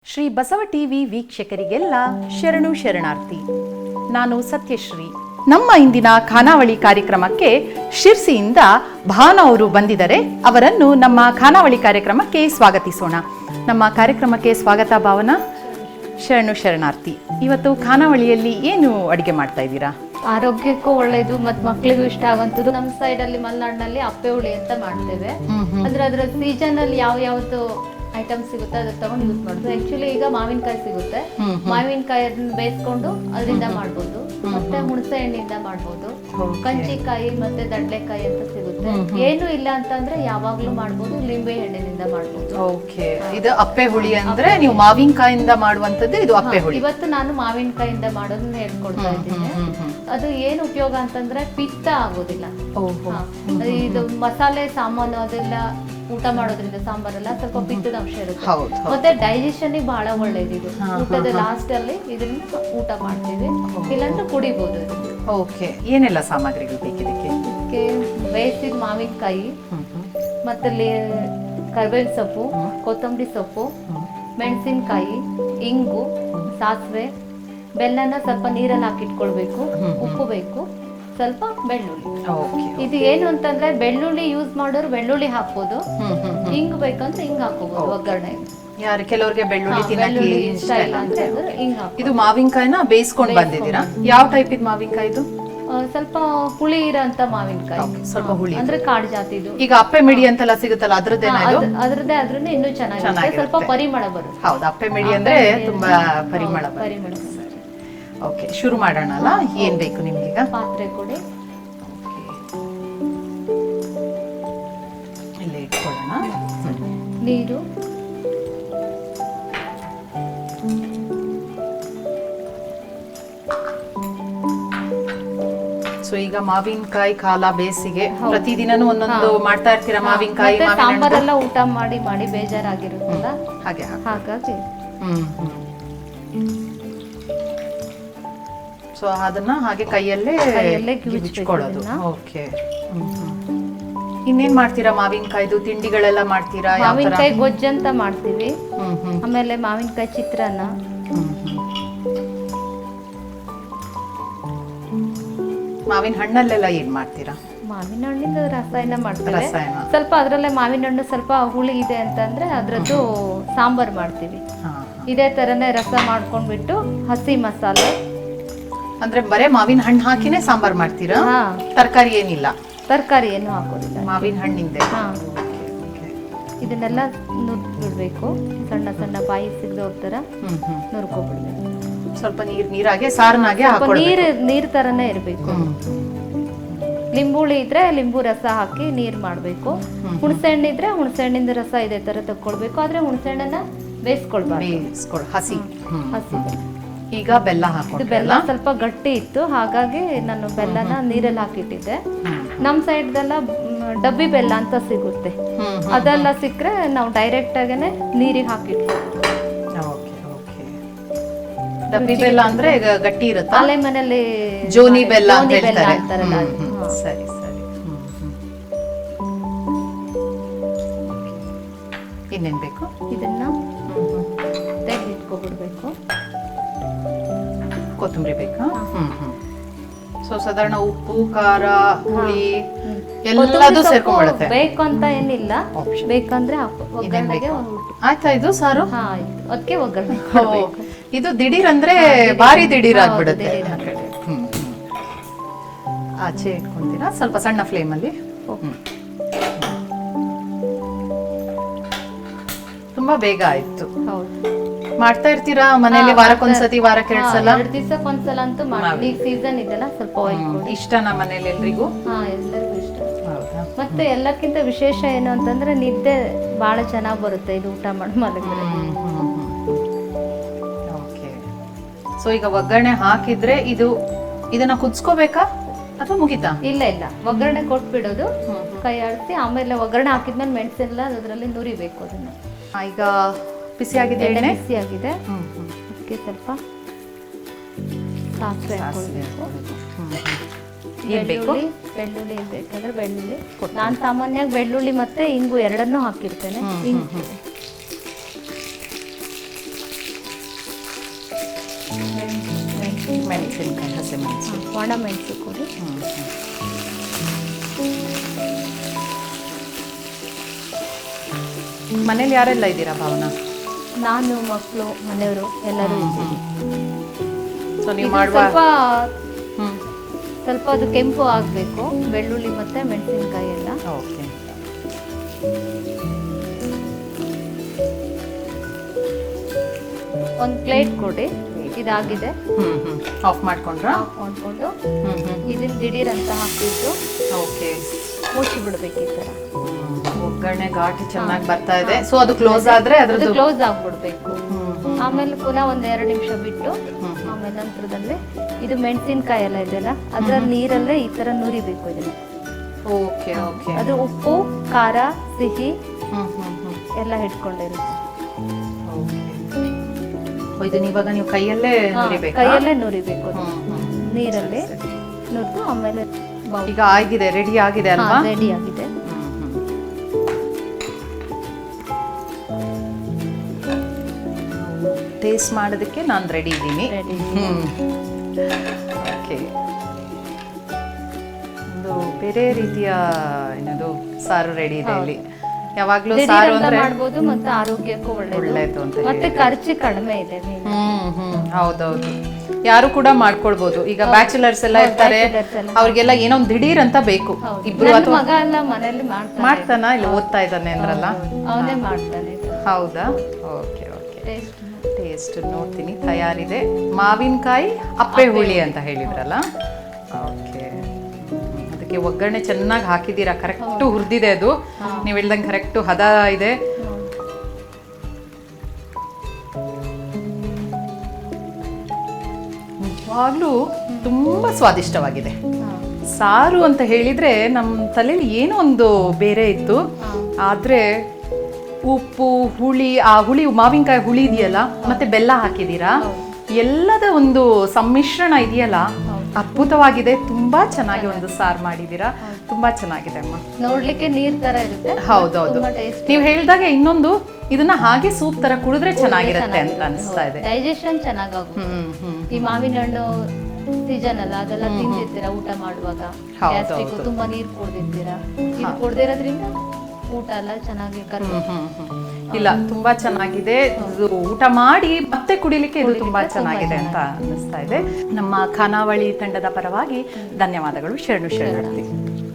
Shri Basava TV ವೀಕ್ಷಕರಿಗೆಲ್ಲ ಶರಣು ಶರಣಾರ್ಥಿ. ನಾನು ಸತ್ಯಶ್ರೀ. ನಮ್ಮ ಇಂದಿನ ಖಾನಾವಳಿ ಕಾರ್ಯಕ್ರಮಕ್ಕೆ ಶಿರ್ಸಿಯಿಂದ ಭಾವನಾ ಅವರು ಬಂದಿದ್ದಾರೆ. ಅವರನ್ನು ನಮ್ಮ ಖಾನಾವಳಿ ಕಾರ್ಯಕ್ರಮಕ್ಕೆ ಸ್ವಾಗತಿಸೋಣ. ನಮ್ಮ ಕಾರ್ಯಕ್ರಮಕ್ಕೆ ಸ್ವಾಗತ ಭಾವನಾ. ಶರಣು ಶರಣಾರ್ಥಿ. ಇವತ್ತು ಖಾನಾವಳಿಯಲ್ಲಿ ಏನು ಅಡಿಗೆ ಮಾಡ್ತಾ ಇದ್ದೀರಾ? ಆರೋಗ್ಯಕ್ಕೂ ಒಳ್ಳೇದು ಮತ್ತು ಮಕ್ಕಳಿಗೂ ಇಷ್ಟ ಆಗುವಂಥದ್ದು. ನಮ್ಮ ಸೈಡ್ ಅಲ್ಲಿ ಮಲೆನಾಡಿನಲ್ಲಿ ಅಪ್ಪೆ ಹುಳಿ ಅಂತ ಮಾಡ್ತೇವೆ. ಅಂದ್ರೆ ಅದರ ಸೀಸನ್ ಅಲ್ಲಿ ಯಾವ್ದು ಐಟಮ್ ಸಿಗುತ್ತೆ ಅದ್ರ ತಗೊಂಡು ಯೂಸ್ ಮಾಡೋದು. ಆಕ್ಚುಲಿ ಈಗ ಮಾವಿನಕಾಯಿ ಸಿಗುತ್ತೆ, ಮಾವಿನಕಾಯಿ ಅದನ್ನ ಬೇಯಿಸ್ಕೊಂಡು ಅದರಿಂದ ಮಾಡ್ಬೋದು. ಮತ್ತೆ ಹುಣಸೆ ಹಣ್ಣಿಂದ ಮಾಡ್ಬೋದು. ಕಂಚಿಕಾಯಿ ಮತ್ತೆ ದಡ್ಲೆಕಾಯಿ ಅಂತ ಸಿಗುತ್ತೆ. ಏನು ಇಲ್ಲ ಅಂತಂದ್ರೆ ಯಾವಾಗ್ಲೂ ಮಾಡ್ಬೋದು. ಲಿಂಬೆ ಹಣ್ಣಿನಿಂದ ಮಾಡ್ಬೋದು. ಓಕೆ, ಇದು ಅಪ್ಪೆ ಹುಳಿ ಅಂದ್ರೆ ನೀವು ಮಾವಿನಕಾಯಿಂದ ಮಾಡುವಂತದ್ದು. ಇದು ಅಪ್ಪೆ ಹುಳಿ. ಇವತ್ತು ನಾನು ಮಾವಿನಕಾಯಿಂದ ಮಾಡೋದನ್ನ ಹೇಳ್ಕೊಡ್ತಾ ಇದ್ದೀನಿ. ಅದು ಏನು ಉಪಯೋಗ ಅಂತಂದ್ರೆ ಪಿತ್ತ ಆಗೋದಿಲ್ಲ. ಇದು ಮಸಾಲೆ ಸಾಮಾನು ಅದೆಲ್ಲ ಊಟ ಮಾಡೋದ್ರಿಂದ ಸಾಂಬಾರೆಲ್ಲ ಸ್ವಲ್ಪ ಪಿತ್ತದ ಅಂಶ ಇರುತ್ತೆ. ಮತ್ತೆ ಡೈಜೆಷನ್ ಬಹಳ ಒಳ್ಳೇದು. ಇದು ಊಟದ ಲಾಸ್ಟ್ ಅಲ್ಲಿ ಇದನ್ನ ಊಟ ಮಾಡ್ತೀವಿ, ಇಲ್ಲಾಂದ್ರೆ ಕುಡಿಬಹುದು. ಓಕೆ, ಏನೆಲ್ಲ ಸಾಮಗ್ರಿಗಳು ಬೇಕಿದಕ್ಕೆ? ಇದಕ್ಕೆ ಬೇಯಿಸಿದ ಮಾವಿನಕಾಯಿ, ಮತ್ತೆ ಕರಿಬೇವಿನ ಸೊಪ್ಪು, ಕೊತ್ತಂಬರಿ ಸೊಪ್ಪು, ಮೆಣಸಿನಕಾಯಿ, ಇಂಗು, ಸಾಸಿವೆ, ಬೆಲ್ಲನ ಸ್ವಲ್ಪ ನೀರಲ್ಲಿ ಹಾಕಿಟ್ಕೊಳ್ಬೇಕು, ಉಪ್ಪು ಬೇಕು, ಸ್ವಲ್ಪ ಬೆಳ್ಳುಳ್ಳಿ. ಇದು ಏನು ಅಂತಂದ್ರೆ ಬೆಳ್ಳುಳ್ಳಿ ಯೂಸ್ ಮಾಡೋರು ಬೆಳ್ಳುಳ್ಳಿ ಹಾಕ್ಬೋದು, ಹಿಂಗ್ ಬೇಕಂದ್ರೆ ಹಿಂಗ್ ಹಾಕೋಬಹುದು ಒಗ್ಗರಣೆ. ಯಾರು ಕೆಲವರಿಗೆ ಬೆಳ್ಳುಳ್ಳಿ ತಿನ್ನಕ್ಕೆ ಇಷ್ಟ ಇಲ್ಲ ಅಂತ ಹೇಳಿದ್ರೆ ಹಿಂಗ್ ಹಾಕಿ. ಇದು ಮಾವಿನಕಾಯಿನ ಬೇಯಿಸ್ಕೊಂಡು ಬಂದಿದ್ದೀರಾ? ಯಾವ ಟೈಪ್ ಇದು ಮಾವಿನಕಾಯಿ? ಇದು ಸ್ವಲ್ಪ ಹುಳಿ ಇರೋಂತ ಮಾವಿನಕಾಯಿ, ಸ್ವಲ್ಪ ಹುಳಿ ಅಂದ್ರೆ ಕಾಡು ಜಾತಿದು. ಈಗ ಅಪ್ಪೆ ಮಿಡಿ ಅಂತೆಲ್ಲ ಸಿಗುತ್ತಲ್ಲ, ಅದ್ರದ್ದೇ ಅದ್ರದ್ದೇ ಇನ್ನೂ ಚೆನ್ನಾಗಿರುತ್ತೆ. ಸ್ವಲ್ಪ ಪರಿಮಳ ಬರುತ್ತೆ. ಹೌದು, ಅಪ್ಪೆ ಮಿಡಿ ಅಂದ್ರೆ ತುಂಬಾ ಪರಿಮಳ. ಓಕೆ, ಶುರು ಮಾಡೋಣ ಅಲ್ಲ? ಏನ್ ಬೇಕು ನಿಮ್ಗೀಗ? ಪಾತ್ರೆ ಕೊಡಿ, ಇಲ್ಲೇ ಇಟ್ಕೊಳ್ಳೋಣ. ನೀರು, ಸೊ ಈಗ ಮಾವಿನಕಾಯಿ ಕಾಲ, ಬೇಸಿಗೆ, ಪ್ರತಿದಿನನೂ ಒಂದೊಂದು ಮಾಡ್ತಾ ಇರ್ತೀರಾ ಮಾವಿನಕಾಯಿ? ಸಾಂಬಾರೆಲ್ಲ ಊಟ ಮಾಡಿ ಮಾಡಿ ಬೇಜಾರಾಗಿರುತ್ತಲ್ಲ, ಹಾಗಾಗಿ ಸೊ ಅದನ್ನ ಹಾಗೆ ಕೈಯಲ್ಲೇ ಗಿಚ್ಕೊಳ್ಳೋದು. ಓಕೆ, ಇನ್ನೇನ್ ಮಾಡ್ತೀರಾ? ಮಾವಿನಕಾಯ್ದು ತಿಂಡಿಗಳೆಲ್ಲ ಮಾಡ್ತೀರಾ? ಮಾವಿನಕಾಯಿ ಗೊಜ್ಜಂತ ಮಾಡ್ತೀವಿ, ಆಮೇಲೆ ಮಾವಿನಕಾಯಿ ಚಿತ್ರಾನ್ನ. ಮಾವಿನ ಹಣ್ಣಲ್ಲೆಲ್ಲ ಏನ್ ಮಾಡ್ತೀರಾ? ಮಾವಿನ ಹಣ್ಣಿಂದ ರಸಾಯನ ಮಾಡ್ತೀವಿ. ಸ್ವಲ್ಪ ಅದ್ರಲ್ಲೇ ಮಾವಿನ ಹಣ್ಣು ಸ್ವಲ್ಪ ಹುಳಿ ಇದೆ ಅಂತಂದ್ರೆ ಅದ್ರದ್ದು ಸಾಂಬಾರ್ ಮಾಡ್ತೀವಿ. ಇದೇ ತರನೇ ರಸ ಮಾಡ್ಕೊಂಡ್ಬಿಟ್ಟು ಹಸಿ ಮಸಾಲೆ, ಅಂದ್ರೆ ಬರೇ ಮಾವಿನ ಹಣ್ಣು ಹಾಕಿನೇ ಸಾಂಬಾರ್ ಮಾಡ್ತೀರಾ? ತರಕಾರಿ ಏನಿಲ್ಲ? ತರಕಾರಿ ಏನು ಹಾಕೋದಿಲ್ಲ, ಮಾವಿನ ಹಣ್ಣಿಂದ. ಇದನ್ನೆಲ್ಲ ನುರ್ಬಿಡ್ಬೇಕು, ಸಣ್ಣ ಸಣ್ಣ ಬಾಯಿ ಸಿಗದವ್ರ ತರ ನುರ್ಕೊಬಿಡ್ಬೇಕು. ಸ್ವಲ್ಪ ನೀರಾಗೆ ಸಾರನಾಗೆ ನೀರ್ ತರನೇ ಇರ್ಬೇಕು. ಲಿಂಬುಳಿ ಇದ್ರೆ ಲಿಂಬು ರಸ ಹಾಕಿ ನೀರ್ ಮಾಡ್ಬೇಕು. ಹುಣಸೆ ಹಣ್ಣು ಇದ್ರೆ ಹುಣಸೆ ಹಣ್ಣಿಂದ ರಸ ಇದೇ ತರ ತಕ್ಕೊಳ್ಬೇಕು. ಆದ್ರೆ ಹುಣಸೆ ಹಣ್ಣನ್ನ ಬೇಯಿಸ್ಕೊಳ್ಬಾರ್ದು, ಹಸಿ. ಈಗ ಬೆಲ್ಲ ಹಾಕಿ. ಬೆಲ್ಲ ಸ್ವಲ್ಪ ಗಟ್ಟಿ ಇತ್ತು, ಹಾಗಾಗಿ ನಾನು ಬೆಲ್ಲನ ನೀರಲ್ಲಿ ಹಾಕಿಟ್ಟಿದ್ದೆ. ನಮ್ ಸೈಡ್ದೆಲ್ಲ ಡಬ್ಬಿ ಬೆಲ್ಲ ಅಂತ ಸಿಗುತ್ತೆ, ಅದೆಲ್ಲ ಸಿಕ್ಕರೆ ನಾವು ಡೈರೆಕ್ಟ್ ಆಗೇನೆ ನೀರಿಗೆ ಹಾಕಿಟ್ಬೋದು. ಡಬ್ಬಿ ಬೆಲ್ಲ ಅಂದ್ರೆ ಗಟ್ಟಿ ಇರುತ್ತೆ. ಅಲೆ ಮನೆಯಲ್ಲಿ ಜೋನಿ ಬೆಲ್ಲ ಅಂತ ಹೇಳ್ತಾರಲ್ಲ. ಸರಿ ಸರಿ. ಇನ್ನೇನ್ ಬೇಕು? ಇದನ್ನ ತೆಗೆದಿಟ್ಕೊಬಿಡ್ಬೇಕು. ಕೊತ್ತಂಬರಿ ಬೇಕಾ? ಸೊ ಸಾಧಾರಣ ಉಪ್ಪು, ಖಾರ, ಹುಳಿ ಎಲ್ಲದೂ ಸೇರ್ಕೊಂಡ್ಬಿಡುತ್ತೆ. ಬೇಕು ಅಂತ ಏನಿಲ್ಲ, ಬೇಕಂದ್ರೆ ಒಗ್ಗರಣೆಗೆ. ಆಯ್ತಾ ಇದು ಸಾರು? ಅದಕ್ಕೆ ಒಗ್ಗರಣೆ. ಇದು ದಿಢೀರ್ ಅಂದ್ರೆ ಭಾರಿ ದಿಢೀರ್ ಆಗ್ಬಿಡುತ್ತೆ. ಆಚೆ ಇಟ್ಕೊಂತೀರಾ ಸ್ವಲ್ಪ ಸಣ್ಣ ಫ್ಲೇಮ್ ಅಲ್ಲಿ? ತುಂಬಾ ಬೇಗ ಆಯ್ತು. ಮಾಡ್ತಾ ಇರ್ತೀರಾ ಮನೇಲಿ? ವಾರಕ್ಕೊಂದ್ಸತಿ, ವಾರಕ್ಕೆ 2 ಸಲ? 2 ದಿವಸಕ್ಕೊಂದ್ಸಲ ಅಂತೂ ಮಾಡಿ. ಈಗ ಸೀಸನ್ ಇದೆಲ್ಲ ಸ್ವಲ್ಪ ಇಷ್ಟನ ಮನೇಲಿ ಎಲ್ರಿಗೂ? ಎಲ್ಲರಿಗೂ ಇಷ್ಟ. ಮತ್ತೆ ಎಲ್ಲಕ್ಕಿಂತ ವಿಶೇಷ ಏನು ಅಂತಂದ್ರೆ ನಿದ್ದೆ ಬಹಳ ಚೆನ್ನಾಗಿ ಬರುತ್ತೆ ಇದು ಊಟ ಮಾಡಿ ಮಲಗಿದ್ರೆ. ಓಕೆ, ಸೊ ಈಗ ಒಗ್ಗರಣೆ ಹಾಕಿದ್ರೆ ಇದನ್ನ ಕುದಿಸ್ಕೋಬೇಕಾ ಅಥವಾ ಮುಗಿತಾ? ಇಲ್ಲ, ಒಗ್ಗರಣೆ ಕೊಟ್ಬಿಡೋದು, ಕೈ ಆಡಿಸಿ. ಆಮೇಲೆ ಒಗ್ಗರಣೆ ಹಾಕಿದ್ಮೇಲೆ ಮೆಣಸೆಲ್ಲ ಅದರಲ್ಲಿ ನುರಿಬೇಕು. ಅದನ್ನ ಈಗ ಬಿಸಿ ಆಗಿದೆ, ಬಿಸಿ ಆಗಿದೆ. ಅದಕ್ಕೆ ಸ್ವಲ್ಪ ಸಾಸಿವೆ ಹಾಕೊಳ್ಬೇಕು. ಬೆಳ್ಳುಳ್ಳಿ ಬೇಕಾದ್ರೆ ಬೆಳ್ಳುಳ್ಳಿ. ನಾನು ಸಾಮಾನ್ಯವಾಗಿ ಬೆಳ್ಳುಳ್ಳಿ ಮತ್ತೆ ಇಂಗು ಎರಡನ್ನೂ ಹಾಕಿರ್ತೇನೆ. ಮೆಣಸಿನಕಾಯಿ, ಹಸಿಮೆಣಸು. ಒಣ ಮೆಣಸು ಕೊಡಿ. ಮನೇಲಿ ಯಾರೆಲ್ಲ ಇದ್ದೀರಾ ಭಾವನಾ? ನಾನು, ಮಕ್ಕಳು, ಮನೆಯವರು ಎಲ್ಲರೂ ಇದ್ದೀವಿ. ಸೊ ನೀವು ಇದು ಮಾಡುವ ಸ್ವಲ್ಪ ಅದು ಕೆಂಪು ಆಗಬೇಕು, ಬೆಳ್ಳುಳ್ಳಿ ಮತ್ತೆ ಮೆಣಸಿನಕಾಯಿ ಎಲ್ಲ. ಓಕೆ. ಒಂದು ಪ್ಲೇಟ್ ಕೊಡಿ. ಇದಾಗಿದೆ. ಆಫ್ ಮಾಡ್ಕೊಂಡ್ರಾ? ಆಫ್ ಮಾಡ್ಕೊಂಡು ಇದನ್ನ ದಿಢೀರ್ ಅಂತ ಹಾಕ್ಬಿಟ್ಟು ಓಕೆ ಮುಚ್ಚಿ ಬಿಡ್ಬೇಕು ಈ ತರ. ಒಗ್ಗರಣೆ ಘಾಟಿ ಚೆನ್ನಾಗಿ ಬರ್ತಾ ಇದೆ. ಸೊ ಅದು ಕ್ಲೋಸ್ ಆದ್ರೆ ಅದ್ರದ್ದು ಕ್ಲೋಸ್ ಆಗ್ಬಿಡ್ಬೇಕು. ಆಮೇಲೆ ಪುನಃ ಒಂದ್ 2 ನಿಮಿಷ ಬಿಟ್ಟು ಆಮೇಲೆ ನಂತರದಲ್ಲಿ ಇದು ಮೆಣಸಿನಕಾಯಿ ಎಲ್ಲ ಇದೆಯಲ್ಲ ಅದ್ರ ನೀರಲ್ಲೇ ಈ ತರ ನುರಿಬೇಕು ಇದನ್ನ. Okay okay. ಅದು ಉಪ್ಪು, ಖಾರ, ಸಿಹಿ ಎಲ್ಲ ಹಿಡ್ಕೊಂಡಿರುತ್ತೆ. ಇದನ್ನ ಇವಾಗ ನೀವು ಕೈಯಲ್ಲೇ ನುರಿಬೇಕಾ? ಕೈಯಲ್ಲೇ ನುರಿಬೇಕು ನೀರಲ್ಲಿ ನುರಿದು ಆಮೇಲೆ ಈಗ ಆಗಿದೆ, ರೆಡಿ ಆಗಿದೆ ಅಲ್ವಾ? ರೆಡಿ ಆಗಿದೆ. ಟೇಸ್ಟ್ ಮಾಡೋದಕ್ಕೆ ನಾನು ರೆಡಿ ಇದ್ದೀನಿ. ಓಕೆ. ಒಂದು ಬೇರೆ ರೀತಿಯ ಏನದು ಸಾರು ರೆಡಿ ಇದೆ ಇಲ್ಲಿ. ಯಾವಾಗ್ಲೂ ಸಾರು ಅಂದ್ರೆ ಮಾಡ್ಬೋದು ಮತ್ತೆ ಆರೋಗ್ಯಕ್ಕೂ ಒಳ್ಳೇದು ಅಂತ ಮತ್ತೆ ಖರ್ಚು ಕಡಿಮೆ ಇದೆ. ಹೌದೌದು, ಯಾರು ಕೂಡ ಮಾಡ್ಕೊಳ್ಬಹುದು. ಈಗ ಬ್ಯಾಚುಲರ್ಸ್ ಎಲ್ಲ ಇರ್ತಾರೆ, ಅವ್ರಿಗೆಲ್ಲ ಏನೋ ಒಂದು ದಿಢೀರ್ ಅಂತ ಬೇಕು. ಇಬ್ರು ಅಥವಾ ಮಗ ಎಲ್ಲ ಮನೆಯಲ್ಲಿ ಮಾಡ್ತಾನ? ಇಲ್ಲಿ ಓದ್ತಾ ಇದ್ದಾನೆ ಅಂದ್ರಲ್ಲ, ಅವನೇ ಮಾಡ್ತಾನೆ. ಹೌದಾ? Okay okay. ಟೇಸ್ಟ್ ನೋಡ್ತೀನಿ. ತಯಾರಿದೆ. ಮಾವಿನಕಾಯಿ ಅಪ್ಪೆ ಹುಳಿ ಅಂತ ಹೇಳಿದ್ರಲ್ಲ. ಓಕೆ. ಅದಕ್ಕೆ ಒಗ್ಗರಣೆ ಚೆನ್ನಾಗಿ ಹಾಕಿದ್ದೀರಾ, ಕರೆಕ್ಟು ಹುರಿದಿದೆ ಅದು. ನೀವು ಹೇಳ್ದಂಗೆ ಕರೆಕ್ಟು ಹದ ಇದೆ. ನಿಜವಾಗ್ಲೂ ತುಂಬಾ ಸ್ವಾದಿಷ್ಟವಾಗಿದೆ. ಸಾರು ಅಂತ ಹೇಳಿದ್ರೆ ನಮ್ಮ ತಲೆಯಲ್ಲಿ ಏನೋ ಒಂದು ಬೇರೆ ಇತ್ತು, ಆದ್ರೆ ಉಪ್ಪು, ಹುಳಿ, ಆ ಹುಳಿ ಮಾವಿನಕಾಯಿ ಹುಳಿ ಇದೆಯಲ್ಲ, ಮತ್ತೆ ಬೆಲ್ಲ ಹಾಕಿದ್ದೀರಾ, ಎಲ್ಲದ ಒಂದು ಸಮ್ಮಿಶ್ರಣ ಇದೆಯಲ್ಲ, ಅದ್ಭುತವಾಗಿದೆ. ತುಂಬಾ ಚೆನ್ನಾಗಿ ಒಂದು ಸಾರು ಮಾಡಿದ್ದೀರಾ. ತುಂಬಾ ಚೆನ್ನಾಗಿದೆ ಅಮ್ಮ. ನೋಡ್ಲಿಕ್ಕೆ ನೀರ್ ತರ ಇರುತ್ತೆ. ಹೌದೌದು. ನೀವು ಹೇಳಿದಾಗ ಇನ್ನೊಂದು, ಇದನ್ನ ಹಾಗೆ ಸೂಪ್ ತರ ಕುಡಿದ್ರೆ ಚೆನ್ನಾಗಿರುತ್ತೆ ಅಂತ ಅನಿಸ್ತಾ ಇದೆ. ಡೈಜೆಷನ್ ಚೆನ್ನಾಗುತ್ತೆ. ಈ ಮಾವಿನ ಹಣ್ಣು ಸೀಸನ್ ಅಲ್ಲ, ಅದೆಲ್ಲ ತಿಂದಿರ್ತೀರಾ ಊಟ ಮಾಡುವಾಗ, ಗ್ಯಾಸ್ಟ್ರಿಕ್ ತುಂಬಾ ನೀರ್ ಕುಡ್ದಿರ್ತೀರಾ. ಇದು ಕುಡ್ದಿರೋದ್ರಿಂದ ಊಟ ಎಲ್ಲ ಚೆನ್ನಾಗಿ ಇಲ್ಲ, ತುಂಬಾ ಚೆನ್ನಾಗಿದೆ. ಇದು ಊಟ ಮಾಡಿ ಮತ್ತೆ ಕುಡಿಲಿಕ್ಕೆ ಇದು ತುಂಬಾ ಚೆನ್ನಾಗಿದೆ ಅಂತ ಅನಿಸ್ತಾ ಇದೆ. ನಮ್ಮ ಖಾನಾವಳಿ ತಂಡದ ಪರವಾಗಿ ಧನ್ಯವಾದಗಳು. ಶರಣು ಶರಣಾರ್ಥಿ.